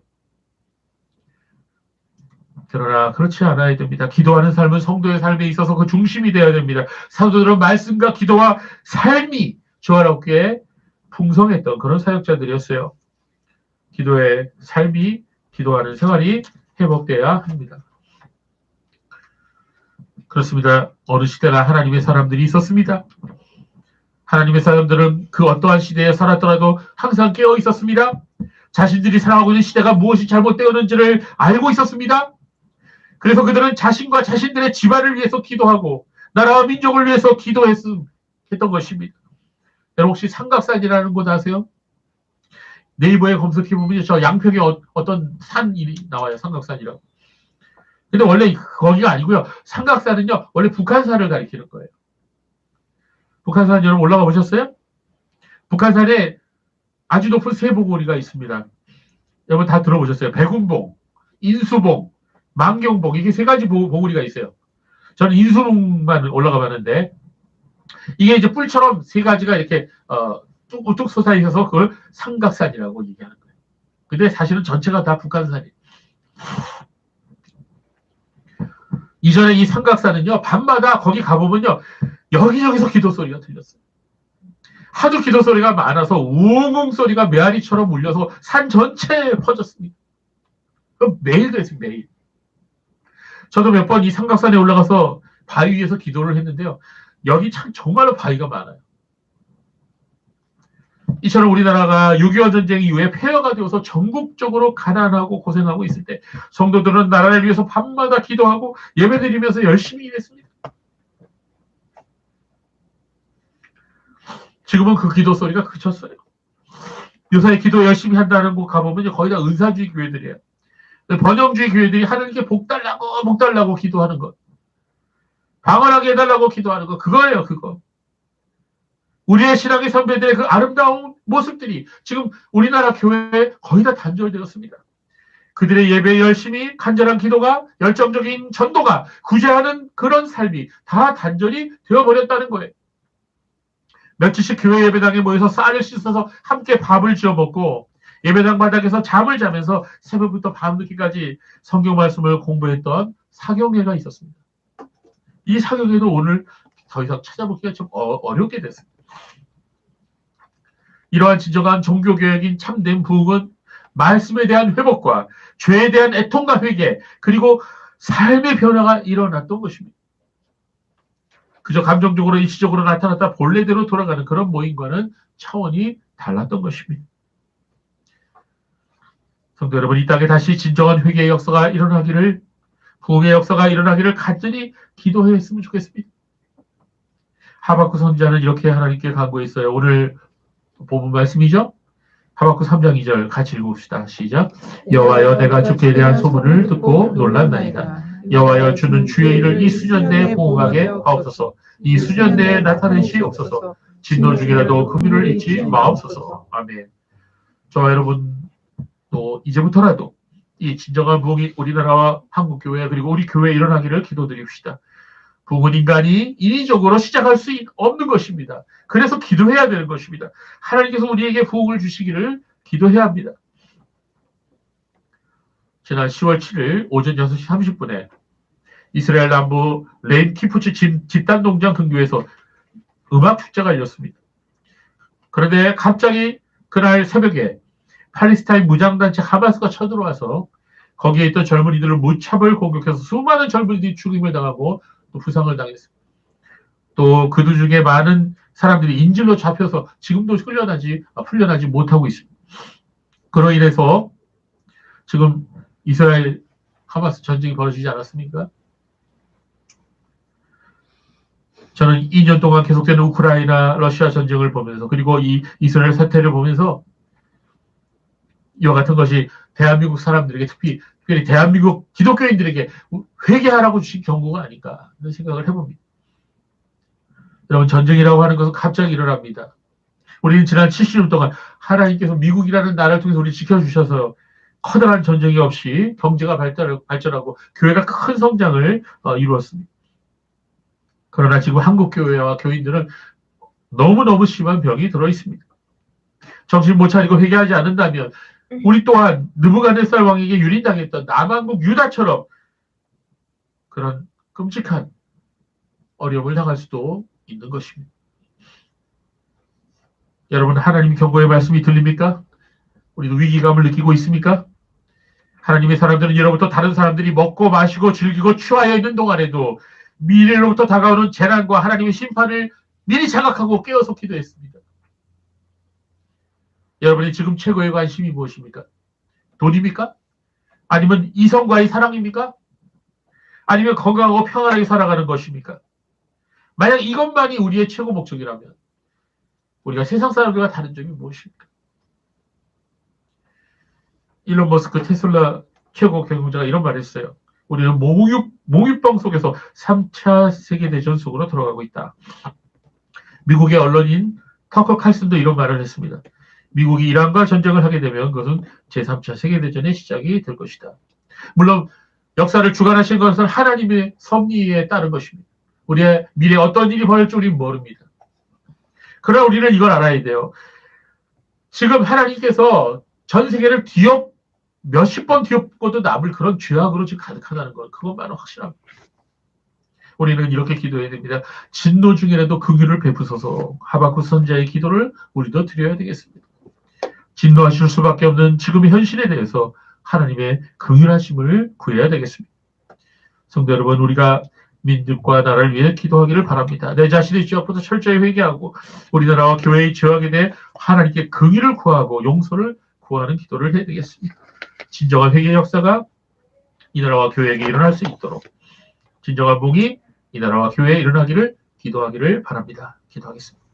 그러나 그렇지 않아야 됩니다. 기도하는 삶은 성도의 삶에 있어서 그 중심이 되어야 됩니다. 사도들은 말씀과 기도와 삶이 조화롭게 풍성했던 그런 사역자들이었어요. 기도의 삶이, 기도하는 생활이 회복돼야 합니다. 그렇습니다. 어느 시대나 하나님의 사람들이 있었습니다. 하나님의 사람들은 그 어떠한 시대에 살았더라도 항상 깨어 있었습니다. 자신들이 살아가고 있는 시대가 무엇이 잘못되었는지를 알고 있었습니다. 그래서 그들은 자신과 자신들의 집안을 위해서 기도하고 나라와 민족을 위해서 기도했던 것입니다. 여러분 혹시 삼각산이라는 곳 아세요? 네이버에 검색해보면 저 양평에 어떤 산이 나와요. 삼각산이라고. 근데 원래 거기가 아니고요. 삼각산은요. 원래 북한산을 가리키는 거예요. 북한산 여러분 올라가 보셨어요? 북한산에 아주 높은 세 봉우리가 있습니다. 여러분 다 들어보셨어요? 백운봉, 인수봉, 만경봉 이게 세 가지 봉우리가 있어요. 저는 인수봉만 올라가 봤는데 이게 이제 뿔처럼 세 가지가 이렇게 뚝뚝 솟아있어서 그걸 삼각산이라고 얘기하는 거예요. 근데 사실은 전체가 다 북한산이에요. 이전에 이 삼각산은요, 밤마다 거기 가보면요, 여기저기서 기도 소리가 들렸어요. 하도 기도 소리가 많아서 웅웅 소리가 메아리처럼 울려서 산 전체에 퍼졌습니다. 그럼 매일 그랬어요, 매일. 저도 몇 번 이 삼각산에 올라가서 바위 위에서 기도를 했는데요. 여기 참 정말로 바위가 많아요. 이처럼 우리나라가 6.25 전쟁 이후에 폐허가 되어서 전국적으로 가난하고 고생하고 있을 때 성도들은 나라를 위해서 밤마다 기도하고 예배드리면서 열심히 일했습니다. 지금은 그 기도 소리가 그쳤어요. 요새 기도 열심히 한다는 곳 가보면 거의 다 은사주의 교회들이에요. 번영주의 교회들이 하나님께 복 달라고 기도하는 것. 방언하게 해달라고 기도하는 것. 그거예요, 그거. 우리의 신앙의 선배들의 그 아름다운 모습들이 지금 우리나라 교회에 거의 다 단절되었습니다. 그들의 예배에 열심히 간절한 기도가 열정적인 전도가 구제하는 그런 삶이 다 단절이 되어버렸다는 거예요. 며칠씩 교회 예배당에 모여서 쌀을 씻어서 함께 밥을 지어 먹고 예배당 바닥에서 잠을 자면서 새벽부터 밤늦게까지 성경 말씀을 공부했던 사경회가 있었습니다. 이 사경회는 오늘 더 이상 찾아보기가 좀 어렵게 됐습니다. 이러한 진정한 종교개혁인 참된 부흥은 말씀에 대한 회복과 죄에 대한 애통과 회개, 그리고 삶의 변화가 일어났던 것입니다. 그저 감정적으로 일시적으로 나타났다 본래대로 돌아가는 그런 모임과는 차원이 달랐던 것입니다. 성도 여러분, 이 땅에 다시 진정한 회개의 역사가 일어나기를, 부흥의 역사가 일어나기를 간절히 기도했으면 좋겠습니다. 하박국 선지자는 이렇게 하나님께 간구했어요. 오늘 본문 말씀이죠. 하박국 3장 2절 같이 읽읍시다. 시작. 여호와여, 내가 주께 대한 소문을 듣고 놀랐나이다. 여호와여, 주는 주의 일을 이 수년 내에 보응하게 하옵소서. 이 수년 내에 나타내시옵소서. 진노 중이라도 긍휼을 잊지 마옵소서. 아멘. 저와 여러분, 또 이제부터라도 이 진정한 부흥이 우리나라와 한국교회 그리고 우리 교회에 일어나기를 기도드립시다. 부흥은 인간이 인위적으로 시작할 수 없는 것입니다. 그래서 기도해야 되는 것입니다. 하나님께서 우리에게 부흥을 주시기를 기도해야 합니다. 지난 10월 7일 오전 6시 30분에 이스라엘 남부 레인 키푸츠 집단농장 근교에서 음악 축제가 열렸습니다. 그런데 갑자기 그날 새벽에 팔레스타인 무장단체 하마스가 쳐들어와서 거기에 있던 젊은이들을 무차별 공격해서 수많은 젊은이들이 죽임을 당하고 또 부상을 당했습니다. 또 그들 중에 많은 사람들이 인질로 잡혀서 지금도 풀려나지 못하고 있습니다. 그로 인해서 지금 이스라엘 하마스 전쟁이 벌어지지 않았습니까? 저는 2년 동안 계속되는 우크라이나 러시아 전쟁을 보면서 그리고 이 이스라엘 사태를 보면서 이와 같은 것이 대한민국 사람들에게 특히 대한민국 기독교인들에게 회개하라고 주신 경고가 아닐까 하는 생각을 해봅니다. 여러분, 전쟁이라고 하는 것은 갑자기 일어납니다. 우리는 지난 70년 동안 하나님께서 미국이라는 나라를 통해서 우리 지켜주셔서 커다란 전쟁이 없이 경제가 발전하고 교회가 큰 성장을 이루었습니다. 그러나 지금 한국교회와 교인들은 너무너무 심한 병이 들어있습니다. 정신 못 차리고 회개하지 않는다면 우리 또한 느부갓네살 왕에게 유린당했던 남한국 유다처럼 그런 끔찍한 어려움을 당할 수도 있는 것입니다. 여러분, 하나님 경고의 말씀이 들립니까? 우리도 위기감을 느끼고 있습니까? 하나님의 사람들은 예로부터 다른 사람들이 먹고 마시고 즐기고 취하여 있는 동안에도 미래로부터 다가오는 재난과 하나님의 심판을 미리 자각하고 깨어서 기도했습니다. 여러분이 지금 최고의 관심이 무엇입니까? 돈입니까? 아니면 이성과의 사랑입니까? 아니면 건강하고 평안하게 살아가는 것입니까? 만약 이것만이 우리의 최고 목적이라면 우리가 세상 사람들과 다른 점이 무엇입니까? 일론 머스크 테슬라 최고 경영자가 이런 말을 했어요. 우리는 몽유병 속에서 3차 세계대전 속으로 들어가고 있다. 미국의 언론인 터커 칼슨도 이런 말을 했습니다. 미국이 이란과 전쟁을 하게 되면 그것은 제3차 세계대전의 시작이 될 것이다. 물론 역사를 주관하신 것은 하나님의 섭리에 따른 것입니다. 우리의 미래에 어떤 일이 벌어질지 우리는 모릅니다. 그러나 우리는 이걸 알아야 돼요. 지금 하나님께서 전 세계를 몇십 번 뒤엎고도 남을 그런 죄악으로 지금 가득하다는 것, 그것만은 확실합니다. 우리는 이렇게 기도해야 됩니다. 진노 중이라도 긍휼을 베푸소서. 하박국 선지자의 기도를 우리도 드려야 되겠습니다. 진노하실 수밖에 없는 지금의 현실에 대해서 하나님의 긍휼하심을 구해야 되겠습니다. 성도 여러분, 우리가 민족과 나라를 위해 기도하기를 바랍니다. 내 자신의 죄 앞에서 철저히 회개하고 우리나라와 교회의 죄악에 대해 하나님께 긍휼을 구하고 용서를 구하는 기도를 해야 되겠습니다. 진정한 회개의 역사가 이 나라와 교회에게 일어날 수 있도록 진정한 복이 이 나라와 교회에 일어나기를 기도하기를 바랍니다. 기도하겠습니다.